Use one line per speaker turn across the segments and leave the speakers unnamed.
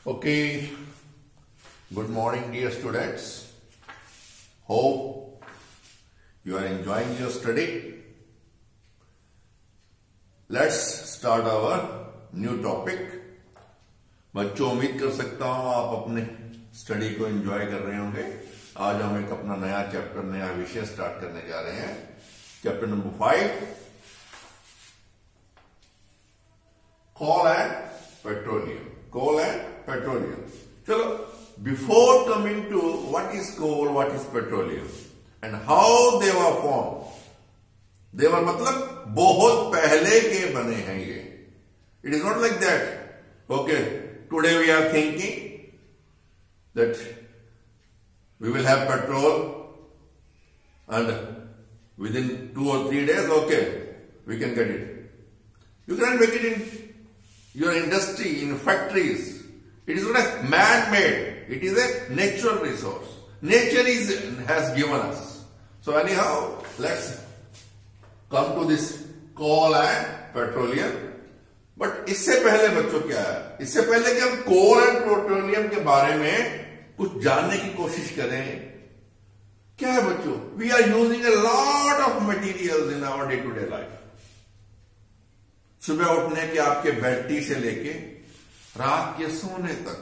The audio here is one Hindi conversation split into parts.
Okay, good morning dear students. Hope you are enjoying your study. Let's start our new topic. बच्चों उम्मीद कर सकता हूं आप अपने स्टडी को एंजॉय कर रहे होंगे। आज हम एक अपना नया चैप्टर नया विषय स्टार्ट करने जा रहे हैं। Chapter number 5, coal and petroleum. Coal and petroleum. चलो, before coming to what is coal, what is petroleum and how they were formed, they were मतलब बहुत पहले के बने हैं ये. It is not like that. Okay, today we are thinking that we will have petrol and within 2 or 3 days, okay, we can get it. You cannot make it in your industry, in factories. It is not a man-made. It is a natural resource. Nature has given us. So anyhow, let's come to this coal and petroleum. But इससे पहले बच्चों क्या है? इससे पहले कि हम coal and petroleum के बारे में कुछ जानने की कोशिश करें, क्या है बच्चों? We are using a lot of materials in our day-to-day life. सुबह उठने के आपके बेड टी से लेके रात के सोने तक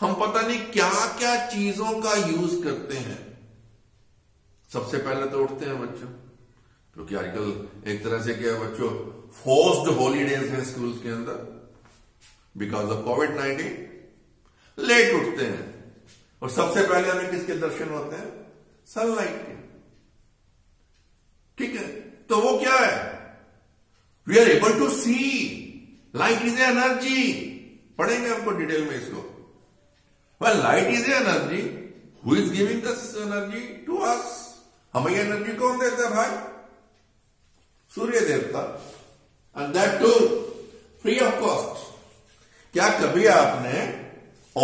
हम पता नहीं क्या क्या चीजों का यूज करते हैं। सबसे पहले तो उठते हैं बच्चों, क्योंकि आजकल एक तरह से क्या है बच्चों, फोर्स्ड हॉलीडेज हैं स्कूल्स के अंदर बिकॉज ऑफ कोविड-19। लेट उठते हैं और सबसे पहले हमें किसके दर्शन होते हैं? सनलाइट के। ठीक है, तो वो क्या है? We are able to see. Light is energy. पढ़ेंगे हमको डिटेल में इसको. Well, light is energy. Who is giving this energy to us? हमें ये एनर्जी कौन देता है भाई? सूर्य देवता. And that too free of cost. क्या कभी आपने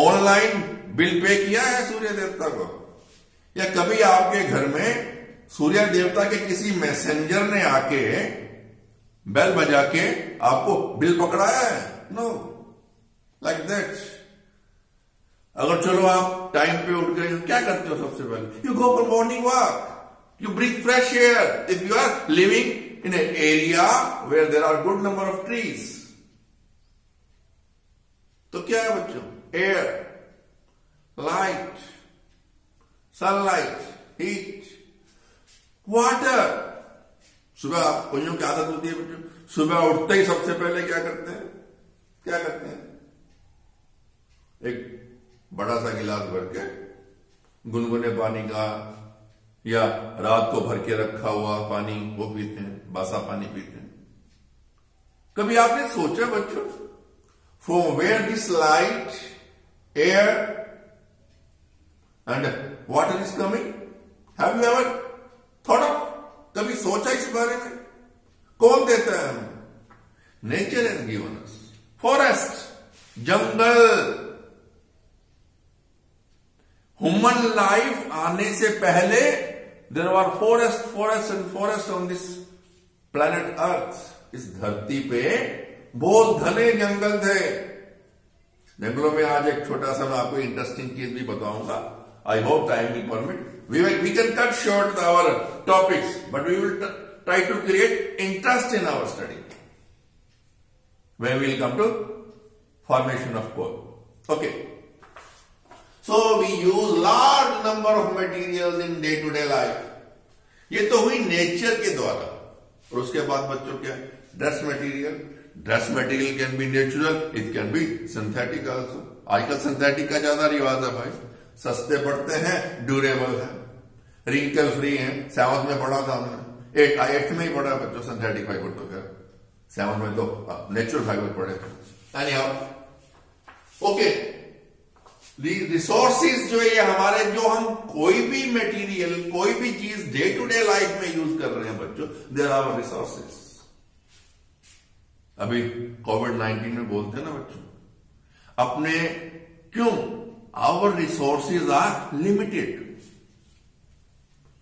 ऑनलाइन बिल पे किया है सूर्य देवता को? या कभी आपके घर में सूर्य देवता के किसी मैसेंजर ने आके बेल बजा के आपको बिल पकड़ाया है? No, like that. अगर चलो आप टाइम पे उठ गए, क्या करते हो सबसे पहले? You go for morning walk, you breathe fresh air if you are living in an area where there are good number of trees. तो क्या है बच्चों? Air, light, sunlight, heat, water. सुबह कोइयों की आदत होती है बच्चों, सुबह उठते ही सबसे पहले क्या करते हैं? क्या करते हैं? एक बड़ा सा गिलास भर के गुनगुने पानी का या रात को भर के रखा हुआ पानी वो पीते हैं, बासा पानी पीते हैं. कभी आपने सोचा बच्चों, from where this light, air and water is coming? Have you ever thought of? कभी सोचा इस बारे में? कौन देता है हमें? Nature has given us. Forest, जंगल. ह्यूमन लाइफ आने से पहले there were forest on this planet earth. इस धरती पे बहुत घने जंगल थे. जंगलों में आज एक छोटा सा मैं आपको इंटरेस्टिंग चीज भी बताऊंगा. I hope time will permit. We can cut short our topics, but we will try to create interest in our study when we will come to formation of coal. Okay. So we use large number of materials in day-to-day life. ये तो हुई नेचर के द्वारा. और उसके बाद बच्चों क्या? Dress material. Dress material can be natural, it can be synthetic also. आजकल सिंथेटिक का ज्यादा रिवाज है भाई. सस्ते पड़ते हैं, ड्यूरेबल है, रिंकल फ्री है. 7th में पढ़ा था हमने, 8th में ही पढ़ा बच्चों सिंथेटिक फाइबर. तो क्या 7th में तो नेचुरल फाइबर पढ़े थे. एनीहाउ, ओके, रिसोर्सेज जो है हमारे, जो हम कोई भी मटेरियल, कोई भी चीज डे टू डे लाइफ में यूज कर रहे हैं बच्चों, देयर आर रिसोर्सेज. अभी कोविड-19 में बोलते हैं ना बच्चों, अपने क्यों our resources are limited.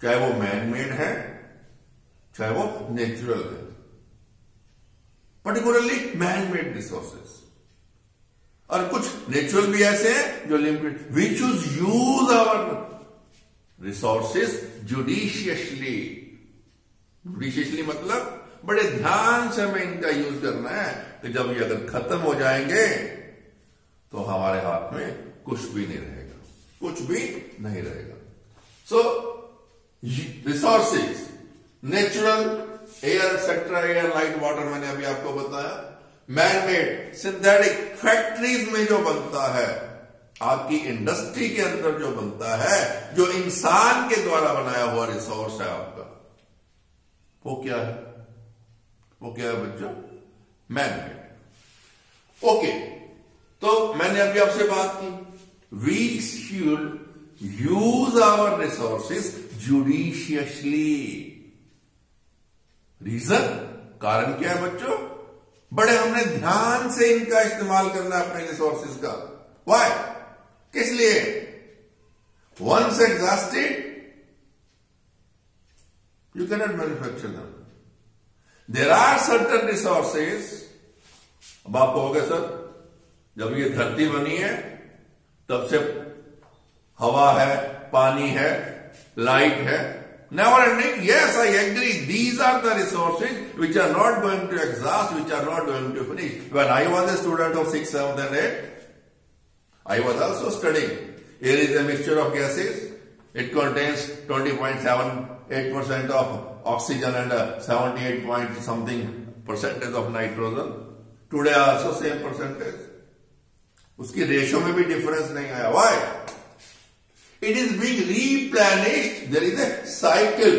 चाहे वो मैन मेड है, चाहे वो नेचुरल है. particularly man-made resources. और कुछ नेचुरल भी ऐसे हैं जो limited. We should use our resources judiciously. Judiciously मतलब बड़े ध्यान से हमें इनका यूज करना है, कि जब ये अगर खत्म हो जाएंगे तो हमारे हाथ में कुछ भी नहीं रहेगा, कुछ भी नहीं रहेगा। So resources, natural, air etcetera, air, light, water, मैंने अभी आपको बताया। मैन मेड, सिंथेटिक, फैक्ट्रीज में जो बनता है, आपकी इंडस्ट्री के अंदर जो बनता है, जो इंसान के द्वारा बनाया हुआ रिसोर्स है आपका, वो क्या है? वो क्या है बच्चों? Man made. ओके, तो मैंने अभी आपसे बात की, we should use our resources judiciously. Reason, कारण क्या है बच्चों? बड़े हमने ध्यान से इनका इस्तेमाल करना है अपने रिसोर्सेज का। वाई? किस लिए? Once exhausted you cannot manufacture them. There are certain resources. अब आप कहोगे सर, जब ये धरती बनी है तब से हवा है, पानी है, लाइट है, never ending. Yes, I agree. These are the resources which are not going to exhaust, which are not going to finish. When I was a student of 6th, 7th and 8th, I was also studying. Air is a mixture of gases. It contains 20.78% of oxygen and 78 point something percentage of nitrogen. Today also same percentage. उसकी रेशो में भी डिफरेंस नहीं आया. Why? It is being replenished. There is a cycle.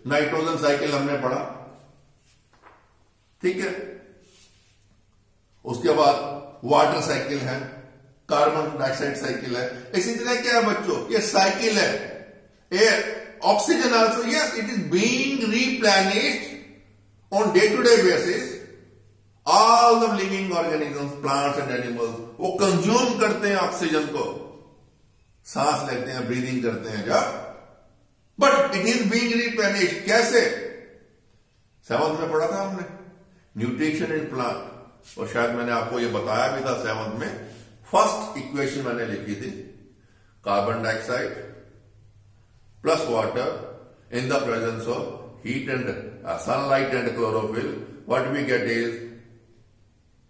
Nitrogen cycle हमने पढ़ा, ठीक है. उसके बाद वाटर साइकिल है, कार्बन डाइऑक्साइड साइकिल है. इसी तरह क्या है बच्चों? ये साइकिल है. Air, oxygen also, yes, it is being replenished on day-to-day basis. All the living organisms, plants and animals, वो कंज्यूम करते हैं ऑक्सीजन को, सांस लेते हैं, ब्रीदिंग करते हैं जब. But it is being replenished. कैसे? 7th में पढ़ा था हमने, न्यूट्रिशन इन प्लांट, और शायद मैंने आपको ये बताया भी था 7th में. फर्स्ट इक्वेशन मैंने लिखी थी, carbon dioxide plus water in the presence of heat and sunlight and chlorophyll. What we get is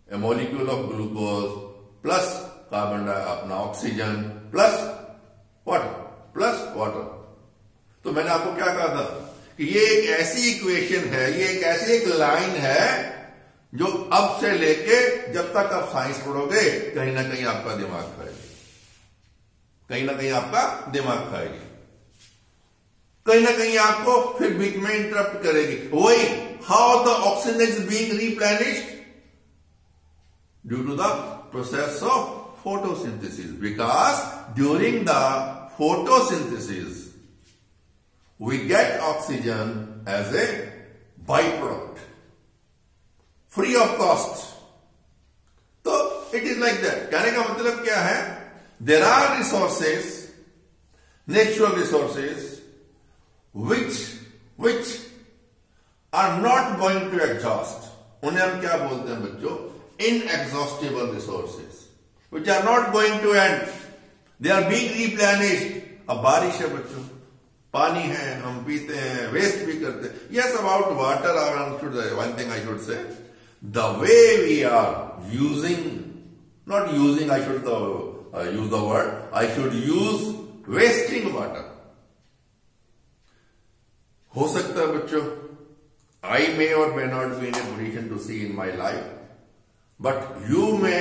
a molecule of glucose plus carbon अपना ऑक्सीजन प्लस वाटर. तो मैंने आपको क्या कहा था कि ये एक ऐसी इक्वेशन है, ये एक ऐसी एक लाइन है जो अब से लेके जब तक आप साइंस पढ़ोगे कहीं ना कहीं आपका दिमाग खाएगी, कहीं ना कहीं आपका दिमाग खाएगी, कहीं ना कहीं आपको फिर बीच में इंटरप्ट करेगी. वही, how the oxygen is being replenished due to the process of photosynthesis, because during the photosynthesis we get oxygen as a byproduct free of cost. तो it is like that. कहने का मतलब क्या है? There are resources, natural resources which are not going to exhaust. उन्हें हम क्या बोलते हैं बच्चों? Inexhaustible resources which are not going to end. They are being replenished. अब बारिश है बच्चों, पानी है, हम पीते हैं, वेस्ट भी करते हैं. Yes, about water, one thing I should say, the way we are using, not using, I should use the word, I should use wasting water. हो सकता है बच्चों, I may or may not be in a position to see in my life, but you may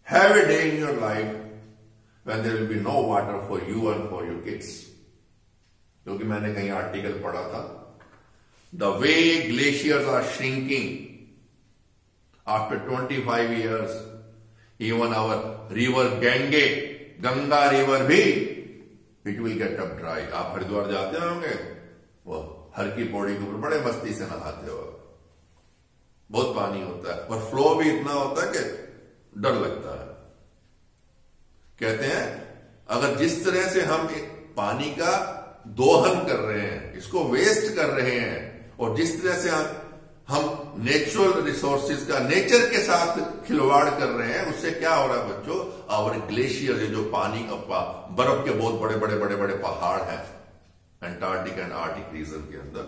have a day in your life when there will be no water for you and for your kids. क्योंकि मैंने कहीं आर्टिकल पढ़ा था, the way glaciers are shrinking after 25 years, even our river Ganga river भी, it will get up dry. आप हरिद्वार जाते होंगे, वो हर की पौड़ी के ऊपर बड़े मस्ती से नहाते हो, बहुत पानी होता है और फ्लो भी इतना होता है कि डर लगता है. कहते हैं अगर जिस तरह से हम पानी का दोहन कर रहे हैं, इसको वेस्ट कर रहे हैं, और जिस तरह से हम नेचुरल रिसोर्सेज का, नेचर के साथ खिलवाड़ कर रहे हैं, उससे क्या हो रहा है बच्चों, और ग्लेशियर, जो पानी का बर्फ के बहुत बड़े बड़े बड़े बड़े पहाड़ हैं अंटार्कटिक एंड आर्टिक रीजन के अंदर,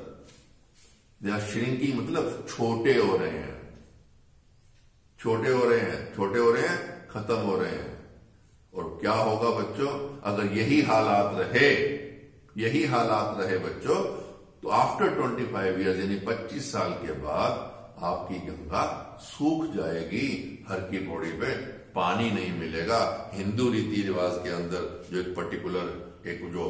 दे आर श्रिंकिंग, मतलब छोटे हो रहे हैं, छोटे हो रहे हैं, छोटे हो रहे हैं, खत्म हो रहे हैं। और क्या होगा बच्चों, अगर यही हालात रहे बच्चों, तो आफ्टर 25 ईयर्स यानी 25 साल के बाद आपकी गंगा सूख जाएगी, हर की पौड़ी पे पानी नहीं मिलेगा। हिंदू रीति रिवाज के अंदर जो एक पर्टिकुलर एक जो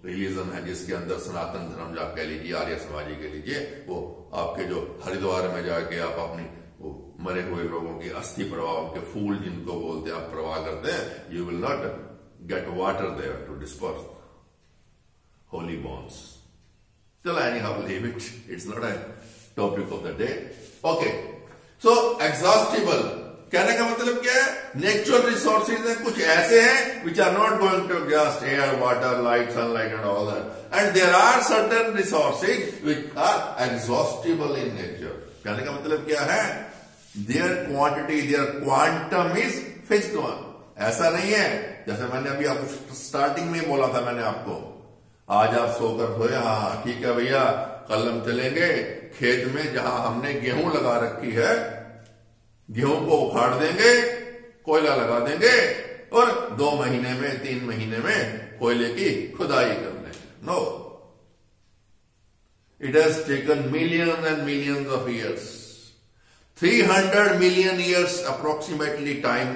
रिलीजन है, जिसके अंदर सनातन धर्म जो आप कह लीजिए, आर्य समाजी कह लीजिए, वो आपके जो हरिद्वार में जाके आप अपनी वो मरे हुए लोगों की अस्थि प्रवाह, उनके फूल जिनको बोलते हैं, आप प्रवाह करते हैं, you will not get water there to disperse होली बॉन्स। चलो anyhow leave it, it's not a topic of the day. Okay, so exhaustible कहने का मतलब क्या है, नेचुरल रिसोर्सेज हैं, कुछ ऐसे हैं which are not going to just air, water, light, sunlight and all that, and there are certain resources which are exhaustible in nature. कहने का मतलब क्या है, their quantity, their quantum is fixed one. ऐसा नहीं है, जैसे मैंने अभी आपको स्टार्टिंग में बोला था, मैंने आपको, आज आप सोकर सोए, हाँ ठीक है भैया, कल हम चलेंगे खेत में जहां हमने गेहूं लगा रखी है, गेहूं को उखाड़ देंगे, कोयला लगा देंगे और 2 महीने में 3 महीने में कोयले की खुदाई कर लेंगे। No, it has taken millions and millions of years, 300 million years approximately time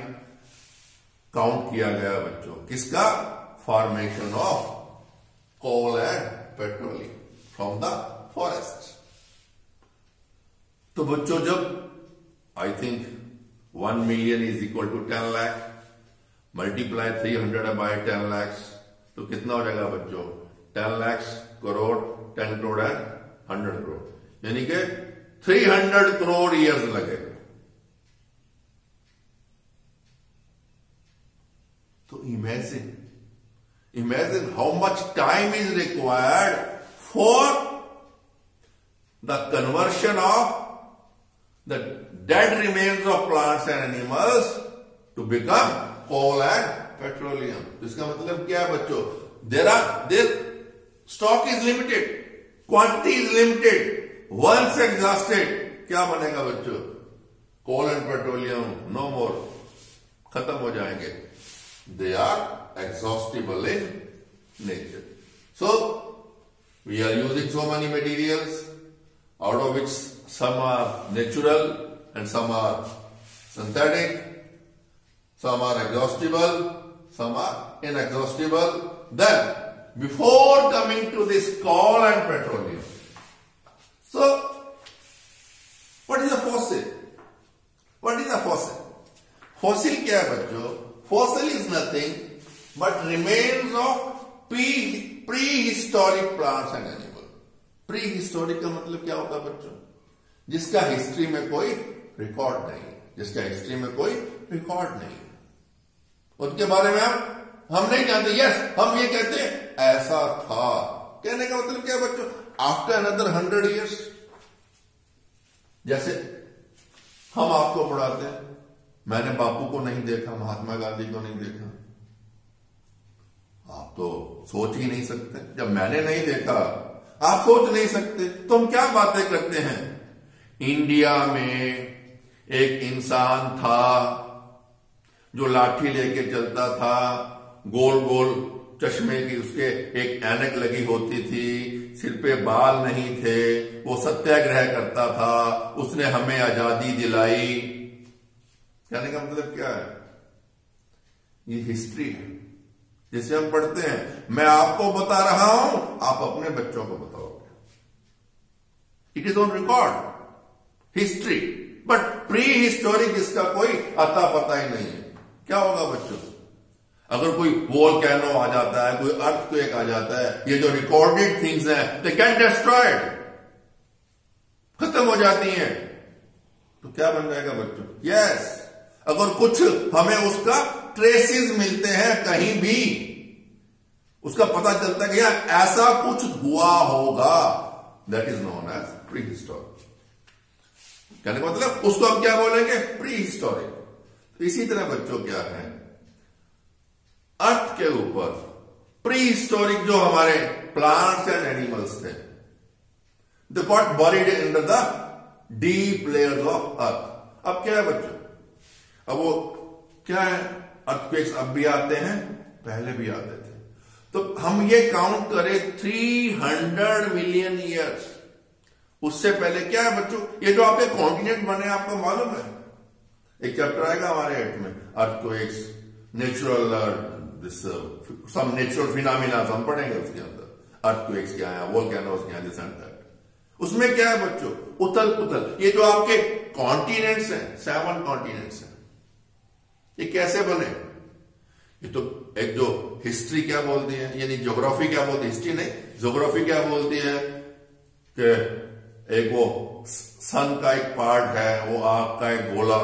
count किया गया बच्चों, किसका, formation of coal and petroleum from the forest. तो बच्चों जब I think 1 million is equal to 10 lakh, multiply 300 by 10 lakhs, तो कितना हो जाएगा बच्चों, 10 lakhs करोड़, 10 करोड़ and 100 करोड़, यानी कि 300 करोड़ ईयर्स लगेगा। तो imagine how much time is required for the conversion of the dead remains of plants and animals to become coal and petroleum. इसका मतलब क्या है बच्चों, their stock is limited, quantity is limited, once exhausted क्या बनेगा बच्चों, coal and petroleum no more, खत्म हो जाएंगे। They are exhaustible in nature. So we are using so many materials, out of which some are natural and some are synthetic, some are exhaustible, some are inexhaustible. Then before coming to this coal and petroleum, so what is a fossil? What is a fossil? Fossil क्या है बच्चों, fossil is nothing but remains of prehistoric plants and animals. Prehistoric का मतलब क्या होता है बच्चों, जिसका हिस्ट्री में कोई रिकॉर्ड नहीं, जिसका हिस्ट्री में कोई रिकॉर्ड नहीं, उनके बारे में हम नहीं जानते। यस, हम ये कहते हैं ऐसा था, कहने का मतलब क्या बच्चों, आफ्टर अनदर 100 ईयर्स, जैसे हम आपको पढ़ाते हैं, मैंने बापू को नहीं देखा, महात्मा गांधी को नहीं देखा, आप तो सोच ही नहीं सकते। जब मैंने नहीं देखा, आप सोच नहीं सकते, तो हम क्या बातें करते हैं। इंडिया में एक इंसान था जो लाठी लेके चलता था, गोल गोल चश्मे की उसके एक ऐनक लगी होती थी, सिर पे बाल नहीं थे, वो सत्याग्रह करता था, उसने हमें आजादी दिलाई। कहने का मतलब क्या है, ये हिस्ट्री है जिसे हम पढ़ते हैं। मैं आपको बता रहा हूं, आप अपने बच्चों को बताओगे। It is on record, history, but pre historic इसका कोई अता पता ही नहीं है। क्या होगा बच्चों, अगर कोई वोल्केनो आ जाता है, कोई अर्थक्वेक आ जाता है, ये जो रिकॉर्डेड थिंग्स हैं दे कैन डिस्ट्रॉयड, खत्म हो जाती हैं, तो क्या बन जाएगा बच्चों। यस, अगर कुछ हमें उसका ट्रेसेस मिलते हैं, कहीं भी उसका पता चलता है कि यार ऐसा कुछ हुआ होगा, that is known as pre historic. कहने का मतलब उसको हम क्या बोलेंगे, प्री हिस्टोरिक। तो इसी तरह बच्चों क्या है, अर्थ के ऊपर प्री हिस्टोरिक जो हमारे प्लांट्स एंड एनिमल्स थे, they got buried in the deep layers of earth. अब क्या है बच्चों, अब वो क्या है, अर्थक्वेक्स अब भी आते हैं, पहले भी आते थे। तो हम ये काउंट करें 300 मिलियन ईयर्स, उससे पहले क्या है बच्चों, ये जो आपके कॉन्टिनेंट बने आपको मालूम है, एक चैप्टर आएगा हमारे एट में, earthquakes, natural some natural phenomena हम पढ़ेंगे, उसके अंदर अर्थक्वेक्स क्या है, वोल्केनोस क्या है, दिस एंड दैट। उसमें क्या है बच्चों, उथल पुथल, ये जो आपके कॉन्टिनेंट्स हैं, 7 कॉन्टिनेंट्स हैं, ये कैसे बने, ये तो एक जो हिस्ट्री क्या बोलती है, यानी ज्योग्राफी क्या बोलती है, हिस्ट्री नहीं, ज्योग्राफी क्या बोलती है कि एक वो सन का एक पार्ट है, वो आग का एक गोला,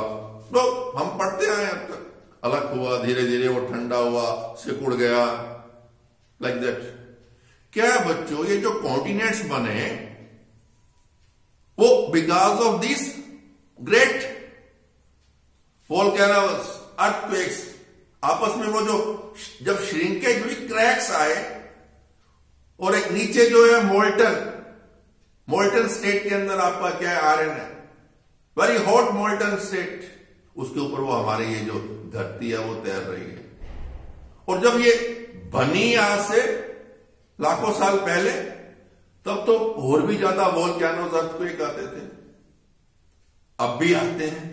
तो हम पढ़ते आए अब तक, अलग हुआ, धीरे धीरे वो ठंडा हुआ, सिकुड़ गया, लाइक दैट। क्या बच्चों, ये जो कॉन्टिनेंट्स बने वो because of this great volcanoes, earthquakes, आपस में वो जो जब श्रिंकेज हुई, क्रैक्स आए, और एक नीचे जो है मोल्टन स्टेट के अंदर आपका क्या है, आयरन है, वेरी हॉट मोल्टन स्टेट, उसके ऊपर वो हमारे ये जो धरती है वो तैर रही है। और जब ये बनी आज से लाखों साल पहले, तब तो और भी ज्यादा वोल्केनोस, अर्थक्वेक आते थे, अब भी आते हैं।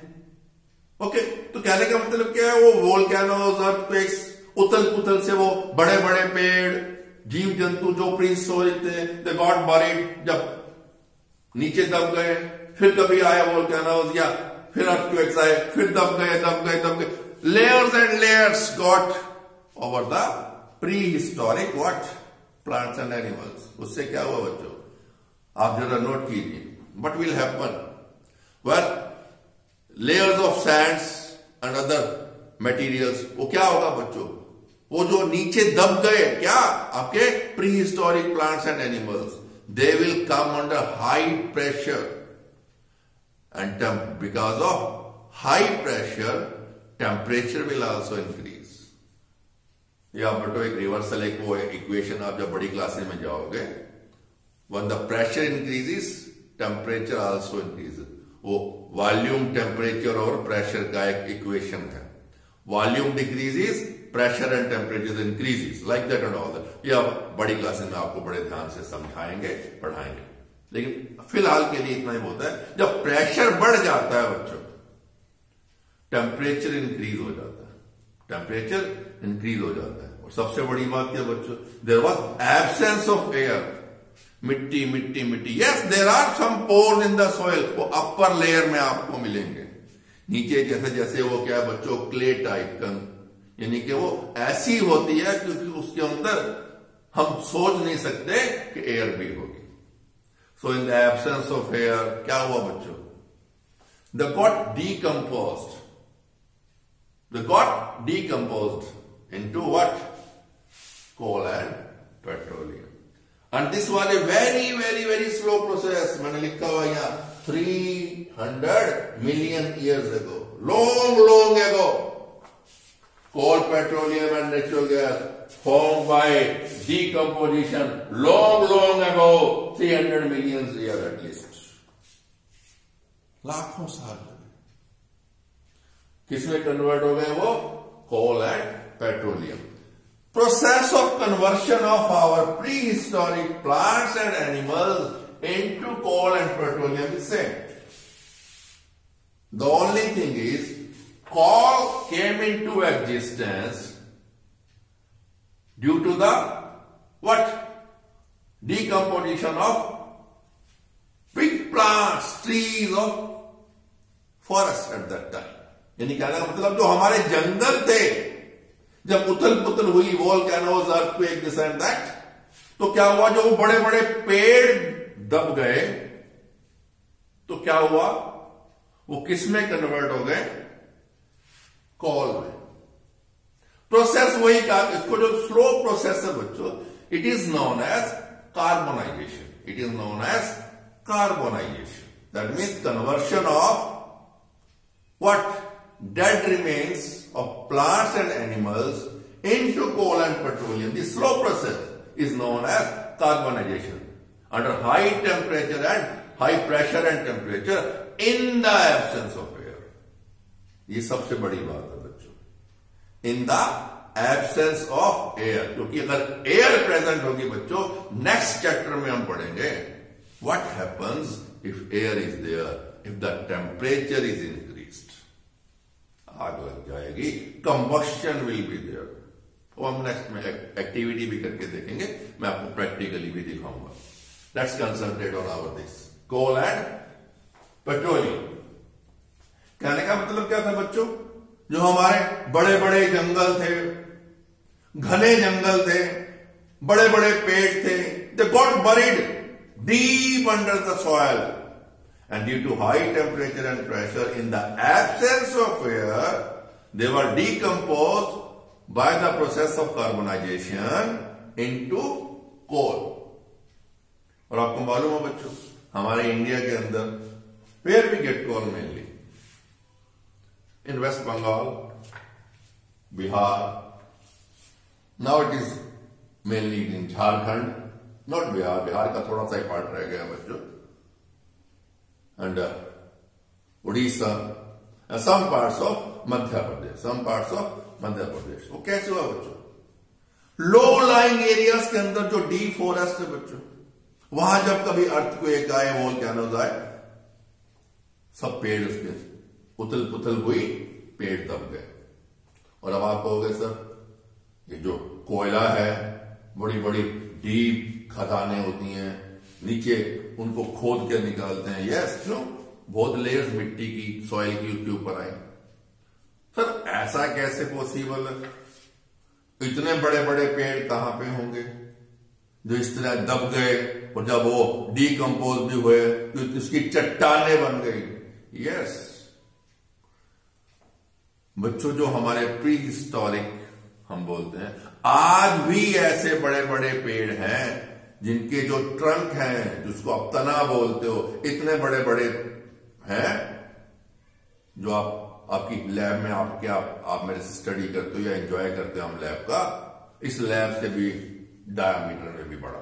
ओके, तो कहने का मतलब क्या है, वो वोल्केनोस, अर्थक्वेक्स, उथल पुथल से वो बड़े बड़े पेड़, जीव जंतु जो प्री हिस्टोरिक थे, दे गॉट बरीड, जब नीचे दब गए, फिर कभी आया वोल्केनोस, या फिर अर्थक्वेक्स आए, फिर दब गए, layers and layers got over the pre historic what, plants and animals. उससे क्या हुआ बच्चों, आप जरा नोट कीजिए, what will happen, well layers of sands and other materials, वो क्या होगा बच्चों, वो जो नीचे दब गए, क्या आपके pre historic plants and animals, they will come under high pressure, and because of high pressure temperature will also increase। ये आप बटो एक रिवर्सल, एक वो इक्वेशन आप जब बड़ी क्लासेस में जाओगे, when the pressure increases temperature also increases, वो वॉल्यूम, टेम्परेचर और प्रेशर का एक इक्वेशन है, volume decreases, pressure and temperature increases, like that and all that. ये आप बड़ी क्लासेस में आपको बड़े ध्यान से समझाएंगे, पढ़ाएंगे, लेकिन फिलहाल के लिए इतना ही होता है, जब प्रेशर बढ़ जाता है बच्चों, टेम्परेचर इंक्रीज हो जाता है, टेम्परेचर इंक्रीज हो जाता है। और सबसे बड़ी बात क्या बच्चों, there was absence of air, मिट्टी मिट्टी मिट्टी, yes there are some pores in the soil, वो अपर लेयर में आपको मिलेंगे, नीचे जैसे जैसे वो क्या है बच्चों, क्ले टाइप का, यानी कि वो ऐसी होती है क्योंकि उसके अंदर हम सोच नहीं सकते कि एयर भी होगी। So in the absence of air क्या हुआ बच्चों, they got decomposed into what, coal and petroleum. And this was a very slow process। मैंने लिखा हुआ यहाँ 300 million years ago, long ago, coal, petroleum and natural gas formed by decomposition long ago, 300 million years at least, लाखों साल किसमें कन्वर्ट हो गए वो, coal and petroleum। Process of conversion of our prehistoric plants and animals into coal and petroleum is same. The only thing is, coal came into existence due to the what? Decomposition of big plants, trees of forest at that time। यानी कहने का मतलब जो हमारे जंगल थे, जब उथल पुथल हुई, volcanoes, earthquake, this and that, तो क्या हुआ, जो बड़े बड़े पेड़ दब गए, तो क्या हुआ, वो किस में कन्वर्ट हो गए, कोल में। प्रोसेस वही का, इसको जो स्लो प्रोसेस है बच्चों, it is known as carbonisation, it is known as carbonisation, That means conversion of what? Dead remains of plants and animals into coal and petroleum. The slow process is known as carbonization. Under high temperature and high pressure and temperature in the absence of air. ये सबसे बड़ी बात है बच्चों. In the absence of air. क्योंकि अगर air present होगी बच्चों, next chapter में हम पढ़ेंगे what happens if air is there, if the temperature is increased. आग लग जाएगी, combustion will be there. वो हम नेक्स्ट में एक्टिविटी भी करके देखेंगे, मैं आपको प्रैक्टिकली भी दिखाऊंगा. Let's concentrate on our this coal and petroleum. कहने का मतलब क्या था बच्चों? जो हमारे बड़े बड़े जंगल थे, घने जंगल थे, बड़े बड़े पेड़ थे, they got buried deep under the soil and due to high temperature and pressure in the absence of air they were decomposed by the process of carbonization into coal. और आपको मालूम है बच्चों, हमारे इंडिया के अंदर where we get coal mainly? In West Bengal, Bihar. Now it is mainly in Jharkhand, not Bihar. Bihar का थोड़ा सा पार्ट रह गया बच्चों. And Odisha, and some parts of Madhya Pradesh, some parts of Madhya Pradesh. वो कैसे हुआ बच्चों? लो लाइंग एरियाज के अंदर जो डीप फॉरेस्ट है बच्चों, वहां जब कभी अर्थक्वेक आए, वोल्केनोज आए, सब पेड़ उसके उथल पुथल हुई, पेड़ दब गए. और अब आप कहोगे सर ये जो कोयला है, बड़ी बड़ी डीप खदानें होती हैं, नीचे उनको खोद के निकालते हैं. यस, क्यों? बहुत लेयर्स मिट्टी की, सॉइल की उसके ऊपर आए. सर ऐसा कैसे पॉसिबल है? इतने बड़े बड़े पेड़ कहां पे होंगे जो इस तरह दब गए और जब वो डीकंपोज भी हुए तो इसकी चट्टाने बन गई. यस बच्चों, जो हमारे प्री हिस्टोरिक हम बोलते हैं, आज भी ऐसे बड़े बड़े पेड़ हैं जिनके जो ट्रंक हैं, जिसको आप तना बोलते हो, इतने बड़े बड़े हैं जो आपकी लैब में आप मेरे से स्टडी करते हो या एंजॉय करते हो हम लैब का, इस लैब से भी डायमीटर में भी बड़ा.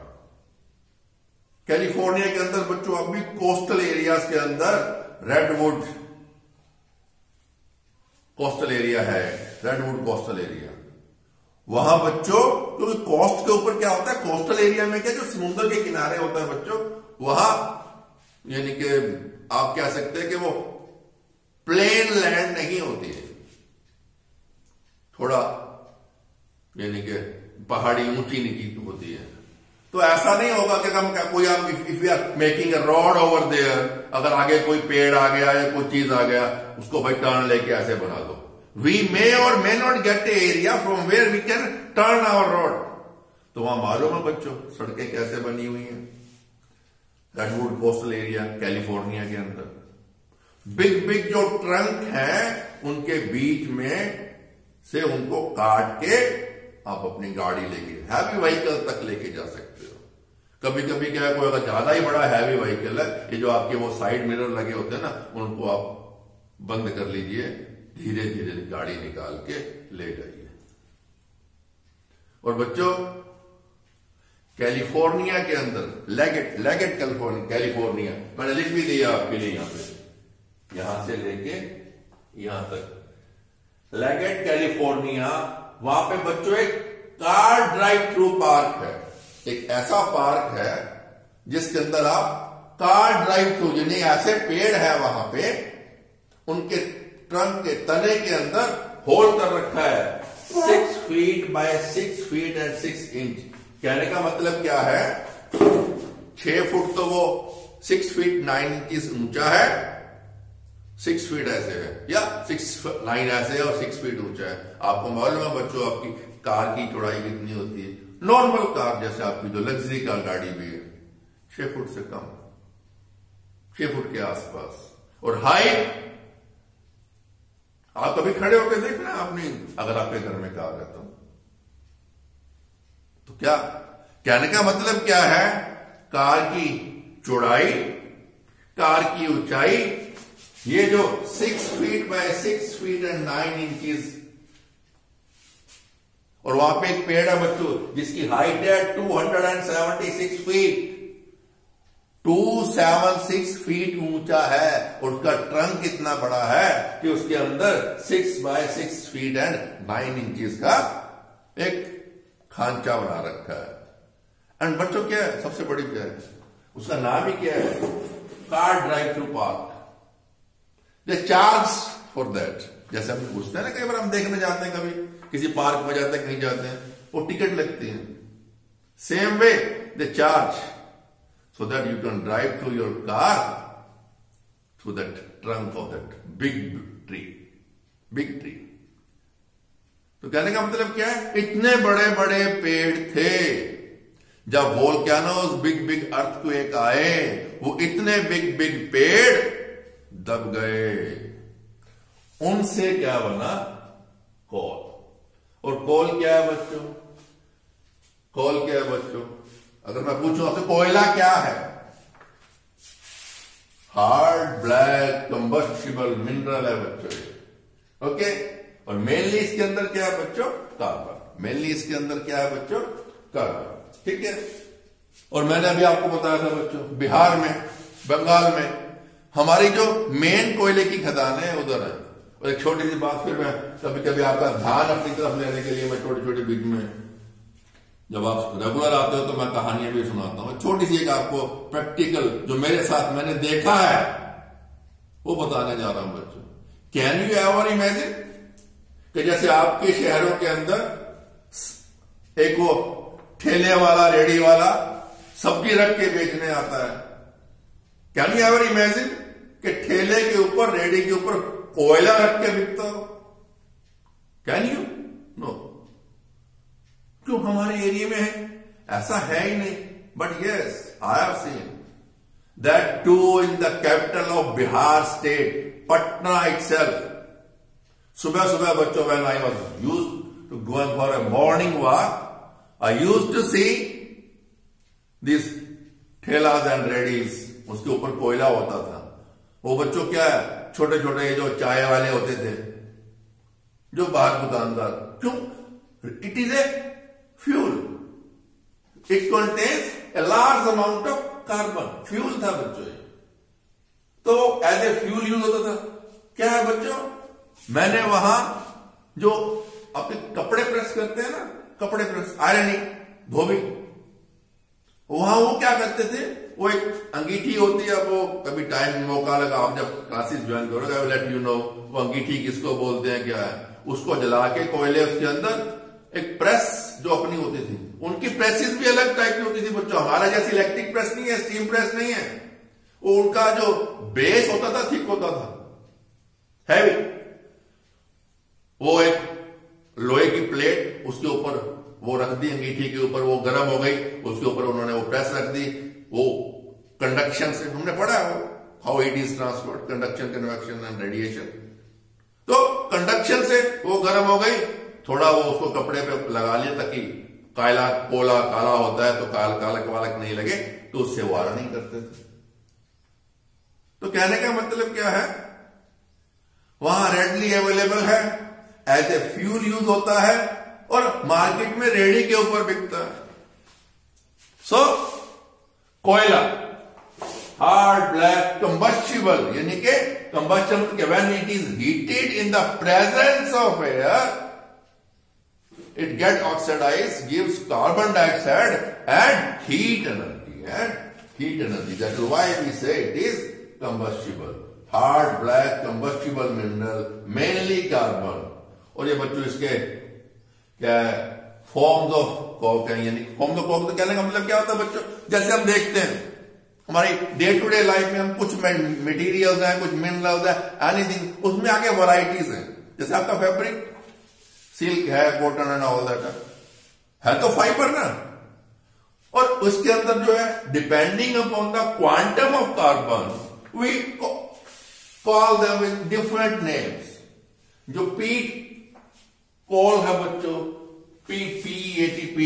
कैलिफोर्निया के अंदर बच्चों अब भी कोस्टल एरियाज के अंदर रेडवुड कोस्टल एरिया है, रेडवुड कोस्टल एरिया. वहां बच्चों, क्योंकि कोस्ट के ऊपर क्या होता है, कोस्टल एरिया में क्या, जो समुद्र के किनारे होता है बच्चों, वहां यानी कि आप कह सकते हैं कि वो प्लेन लैंड नहीं होती है, थोड़ा यानी कि पहाड़ी ऊंची नीची होती है. तो ऐसा नहीं होगा कि हम कोई आप if we are making a road over there, अगर आगे कोई पेड़ आ गया या कोई चीज आ गया, उसको भाई टर्न लेके ऐसे बना दो. We may or may not get a area from where we can turn our road. तो वहां मालूम है बच्चों सड़कें कैसे बनी हुई हैं? रेडवुड कोस्टल एरिया कैलिफोर्निया के अंदर बिग बिग जो ट्रंक हैं, उनके बीच में से उनको काट के आप अपनी गाड़ी लेके हैवी व्हीकल तक लेके जा सकते हो. कभी कभी क्या है, कोई अगर ज्यादा ही बड़ा हैवी व्हीकल है, ये जो आपके वो साइड मिरर लगे होते हैं ना, उनको आप बंद कर लीजिए, धीरे धीरे गाड़ी निकाल के ले जाइए. और बच्चों कैलिफोर्निया के अंदर लेगेट कैलिफोर्निया मैंने लिख भी दिया आपके लिए, यहां पे यहां से लेके यहां तक लेगेट कैलिफोर्निया. वहां पे बच्चों एक कार ड्राइव थ्रू पार्क है. एक ऐसा पार्क है जिसके अंदर आप कार ड्राइव थ्रू, यानी ऐसे पेड़ है वहां पे, उनके ट्रंक के तने के अंदर होल कर रखा है 6 feet by 6 feet and 6 inch. कहने का मतलब क्या है, 6 फुट तो वो 6 फीट 9 इंच ऊंचा है, 6 फीट ऐसे है, या 6'9" ऐसे है और 6 फीट ऊंचा है. आपको मालूम है बच्चों आपकी कार की चौड़ाई कितनी होती है? नॉर्मल कार जैसे आपकी जो लग्जरी कार गाड़ी भी है, 6 फुट से कम, 6 फुट के आसपास. और हाइट आप कभी खड़े होकर देखना आपने, अगर आपके घर में कार है तो क्या कहने का मतलब क्या है, कार की चौड़ाई कार की ऊंचाई, ये जो 6 feet by 6 feet and 9 inches, और वहां पे एक पेड़ है बच्चों जिसकी हाइट है 276 फीट, 276 फीट ऊंचा है, और उसका ट्रंक कितना बड़ा है कि उसके अंदर 6 बाय 6 फीट एंड 9 इंचेस का एक खांचा बना रखा है। एंड बच्चों क्या है, सबसे बड़ी क्या है, उसका नाम ही क्या है, car drive through park. They charge for that. जैसे हम पूछते हैं ना, कई बार हम देखने जाते हैं, कभी किसी पार्क में जाते हैं, कहीं जाते हैं, वो टिकट लगती है। Same way they charge so that you can drive through your car through that trunk of that big tree। तो कहने का मतलब क्या है, इतने बड़े बड़े पेड़ थे जब वोल्केनोस बिग अर्थक्वेक आए, वो इतने बिग पेड़ दब गए। उनसे क्या बना, कोल। और कोल क्या है बच्चों, कोल क्या है बच्चों, अगर मैं पूछूं आपसे कोयला क्या है, हार्ड ब्लैक कंबस्टिबल मिनरल है बच्चों। ओके, और मेनली इसके अंदर क्या है बच्चों, कार्बन। मेनली इसके अंदर क्या है बच्चों, कार्बन। ठीक है, और मैंने अभी आपको बताया था बच्चों, बिहार में, बंगाल में हमारी जो मेन कोयले की खदानें हैं उधर है। और एक छोटी सी बात, फिर मैं कभी कभी आपका ध्यान अपनी तरफ लेने के लिए मैं छोटे बीच में, जब आप रेगुलर आते हो तो मैं कहानियां भी सुनाता हूं। छोटी सी एक आपको प्रैक्टिकल जो मेरे साथ मैंने देखा है वो बताने जा रहा हूं बच्चों। कैन यू एवर इमेजिन कि जैसे आपके शहरों के अंदर एक वो ठेले वाला, रेडी वाला सब्जी रख के बेचने आता है। कैन यू एवर इमेजिन कि ठेले के ऊपर, रेडी के ऊपर कोयला रख के बिकता हो? Can you? नो। क्यों, हमारे एरिया में है, ऐसा है ही नहीं। But yes, I have seen that too in the capital of Bihar state, Patna itself. सुबह सुबह बच्चों, when I was used to go for a morning walk, I used to see this ठेलास एंड रेडीज, उसके ऊपर कोयला होता था। वो बच्चों क्या है, छोटे छोटे जो चाय वाले होते थे, जो बाहर दुकानदार। क्यों? It is a fuel, it contains a large amount of carbon. Fuel था बच्चों, तो एज ए फ्यूल यूज होता था। क्या है बच्चों, मैंने वहां जो अपने कपड़े प्रेस करते हैं ना, कपड़े प्रेस, आयरनिंग, धोबी, वहां वो क्या करते थे, वो एक अंगीठी होती है, वो कभी टाइम मौका लगा, आप जब क्लासेस ज्वाइन करोगे, I will let you know वो अंगीठी किसको बोलते हैं, क्या है। उसको जला के कोयले, उसके अंदर एक प्रेस जो अपनी होती थी, उनकी प्रेसेस भी अलग टाइप की होती थी बच्चों। हमारा जैसे इलेक्ट्रिक प्रेस नहीं है, स्टीम प्रेस नहीं है, वो उनका जो बेस होता था थिक होता था, हैवी। वो एक लोहे की प्लेट, उसके ऊपर वो रख दी अंगीठी के ऊपर, वो गर्म हो गई, उसके ऊपर उन्होंने वो प्रेस रख दी। वो कंडक्शन से, हमने पढ़ा है वो how heat is transferred, conduction, convection and radiation. तो कंडक्शन से वो गर्म हो गई, थोड़ा वो उसको कपड़े पे लगा लिया ताकि काला कोला काला होता है तो कालक वालक नहीं लगे, तो उससे वार नहीं करते थे। तो कहने का मतलब क्या है, वहां रेडली अवेलेबल है, एज ए फ्यूल यूज होता है, और मार्केट में रेडी के ऊपर बिकता है। सो कोयला, हार्ड ब्लैक कंबस्टिबल, यानी कि combustion, when it is heated in the presence of air, it get oxidized, gives carbon dioxide and heat energy. That is why we say it is combustible, hard black combustible mineral, mainly carbon. और ये बच्चों इसके क्या है, फॉर्म्स ऑफ कॉक है, यानी फॉर्म्स ऑफ कॉक तो कहने का मतलब क्या होता है बच्चों, जैसे हम देखते हैं हमारी डे टू डे लाइफ में, हम कुछ मटेरियल्स हैं, कुछ मिनरल्स हैं, एनीथिंग, उसमें आगे वैरायटीज हैं। जैसे आपका फैब्रिक, सिल्क है, कॉटन एंड ऑल दैट है तो फाइबर ना, और उसके अंदर जो है, depending upon the quantum of carbon, we call them with different names. जो पीट कोल है बच्चों, PETP,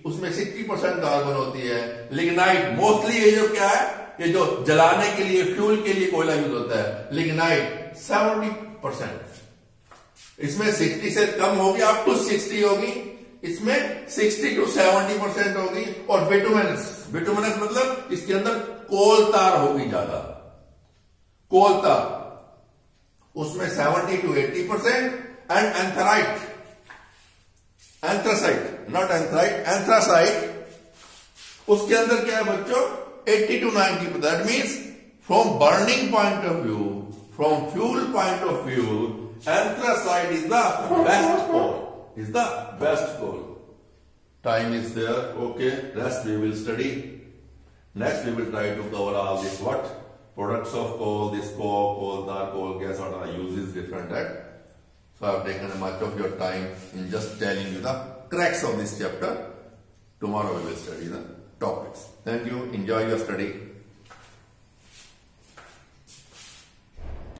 उसमें 60% कार्बन होती है। लिग्नाइट, मोस्टली ये जो क्या है, कि जो जलाने के लिए फ्यूल के लिए कोयला यूज होता है, लिग्नाइट 70%, इसमें 60 से कम होगी, अप टू 60 होगी, इसमें 60 to 70% होगी। और बिटुमिनस, बिटुमिनस मतलब इसके अंदर कोल तार होगी ज्यादा, कोल तार, उसमें 70 to 80%। And anthracite, anthracite, not anthracite, anthracite, उसके अंदर क्या है बच्चों 80 to 90%। That means from burning point of view, from fuel point of view, anthracite is the best coal, is the best coal. Time is there, okay, rest we will study. Next we will try to cover all this what? Products of coal, this coal tar, coal gas, what are uses different that. So I have taken much of your time in just telling you the cracks of this chapter. Tomorrow we will study the topics. Thank you, enjoy your study.